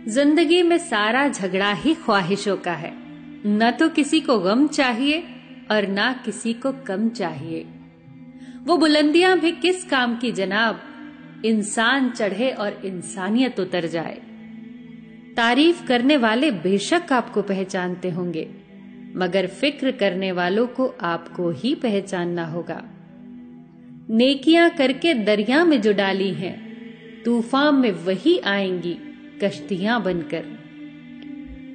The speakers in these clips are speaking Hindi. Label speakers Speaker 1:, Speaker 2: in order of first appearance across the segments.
Speaker 1: जिंदगी में सारा झगड़ा ही ख्वाहिशों का है। न तो किसी को गम चाहिए और ना किसी को कम चाहिए। वो बुलंदियां भी किस काम की जनाब, इंसान चढ़े और इंसानियत उतर जाए। तारीफ करने वाले बेशक आपको पहचानते होंगे, मगर फिक्र करने वालों को आपको ही पहचानना होगा। नेकियां करके दरिया में जो डाली हैं, तूफान में वही आएंगी कश्तियां बनकर।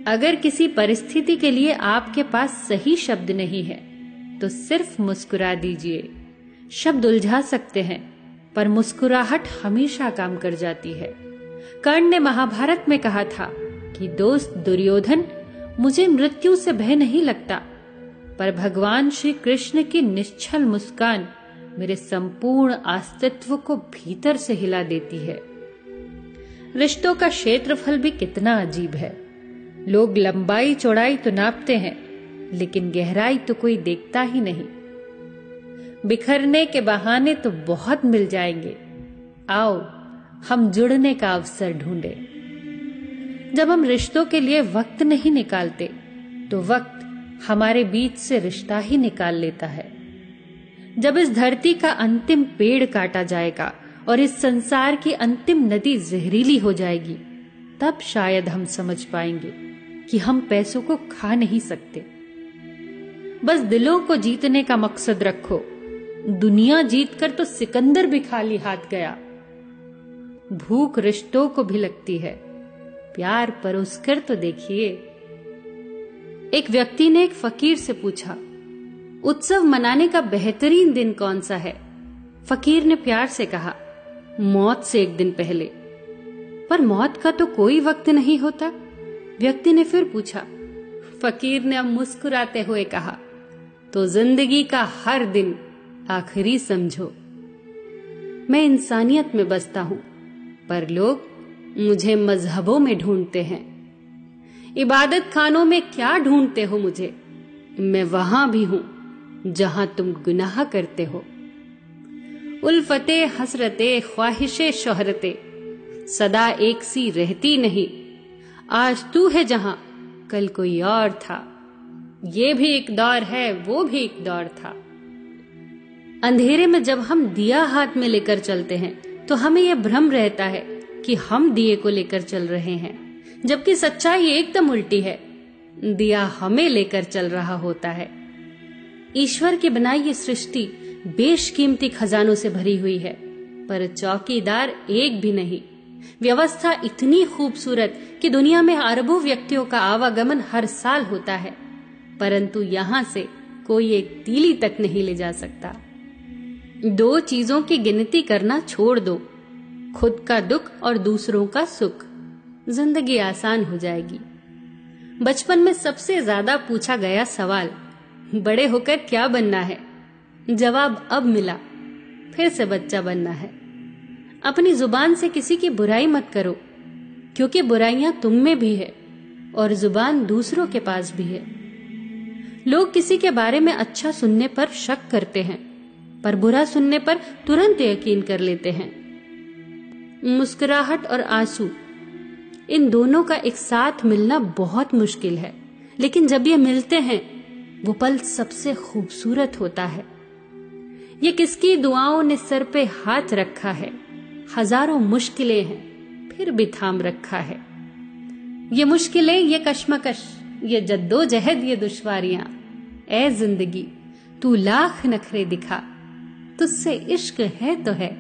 Speaker 1: अगर किसी परिस्थिति के लिए आपके पास सही शब्द नहीं है तो सिर्फ मुस्कुरा दीजिए। शब्द उलझा सकते हैं, पर मुस्कुराहट हमेशा काम कर जाती है। कर्ण ने महाभारत में कहा था कि दोस्त दुर्योधन, मुझे मृत्यु से भय नहीं लगता, पर भगवान श्री कृष्ण की निश्चल मुस्कान मेरे संपूर्ण अस्तित्व को भीतर से हिला देती है। रिश्तों का क्षेत्रफल भी कितना अजीब है। लोग लंबाई चौड़ाई तो नापते हैं, लेकिन गहराई तो कोई देखता ही नहीं। बिखरने के बहाने तो बहुत मिल जाएंगे। आओ हम जुड़ने का अवसर ढूंढें। जब हम रिश्तों के लिए वक्त नहीं निकालते तो वक्त हमारे बीच से रिश्ता ही निकाल लेता है। जब इस धरती का अंतिम पेड़ काटा जाएगा और इस संसार की अंतिम नदी जहरीली हो जाएगी, तब शायद हम समझ पाएंगे कि हम पैसों को खा नहीं सकते। बस दिलों को जीतने का मकसद रखो। दुनिया जीतकर तो सिकंदर भी खाली हाथ गया। भूख रिश्तों को भी लगती है, प्यार परोसकर तो देखिए। एक व्यक्ति ने एक फकीर से पूछा, उत्सव मनाने का बेहतरीन दिन कौन सा है? फकीर ने प्यार से कहा, मौत से एक दिन पहले। पर मौत का तो कोई वक्त नहीं होता। व्यक्ति ने फिर पूछा। फकीर ने अब मुस्कुराते हुए कहा, तो जिंदगी का हर दिन आखिरी समझो। मैं इंसानियत में बसता हूं, पर लोग मुझे मजहबों में ढूंढते हैं। इबादत खानों में क्या ढूंढते हो मुझे? मैं वहां भी हूं जहां तुम गुनाह करते हो। उल्फते हसरते ख्वाहिशे शोहरते सदा एक सी रहती नहीं। आज तू है जहां कल कोई और था। ये भी एक दौर है, वो भी एक दौर था। अंधेरे में जब हम दिया हाथ में लेकर चलते हैं तो हमें यह भ्रम रहता है कि हम दिए को लेकर चल रहे हैं, जबकि सच्चाई एकदम उल्टी है। दिया हमें लेकर चल रहा होता है। ईश्वर की बनाई ये सृष्टि बेशकीमती खजानों से भरी हुई है, पर चौकीदार एक भी नहीं। व्यवस्था इतनी खूबसूरत कि दुनिया में अरबों व्यक्तियों का आवागमन हर साल होता है, परंतु यहां से कोई एक तीली तक नहीं ले जा सकता। दो चीजों की गिनती करना छोड़ दो, खुद का दुख और दूसरों का सुख। जिंदगी आसान हो जाएगी। बचपन में सबसे ज्यादा पूछा गया सवाल, बड़े होकर क्या बनना है? जवाब अब मिला, फिर से बच्चा बनना है। अपनी जुबान से किसी की बुराई मत करो, क्योंकि बुराइयां तुम में भी है और जुबान दूसरों के पास भी है। लोग किसी के बारे में अच्छा सुनने पर शक करते हैं, पर बुरा सुनने पर तुरंत यकीन कर लेते हैं। मुस्कुराहट और आंसू, इन दोनों का एक साथ मिलना बहुत मुश्किल है, लेकिन जब ये मिलते हैं वो पल सबसे खूबसूरत होता है। ये किसकी दुआओं ने सर पे हाथ रखा है। हजारों मुश्किलें हैं, फिर भी थाम रखा है। ये मुश्किलें, ये कश्मकश, ये जद्दोजहद, ये दुश्वारियां। ऐ जिंदगी तू लाख नखरे दिखा, तुझसे इश्क है तो है।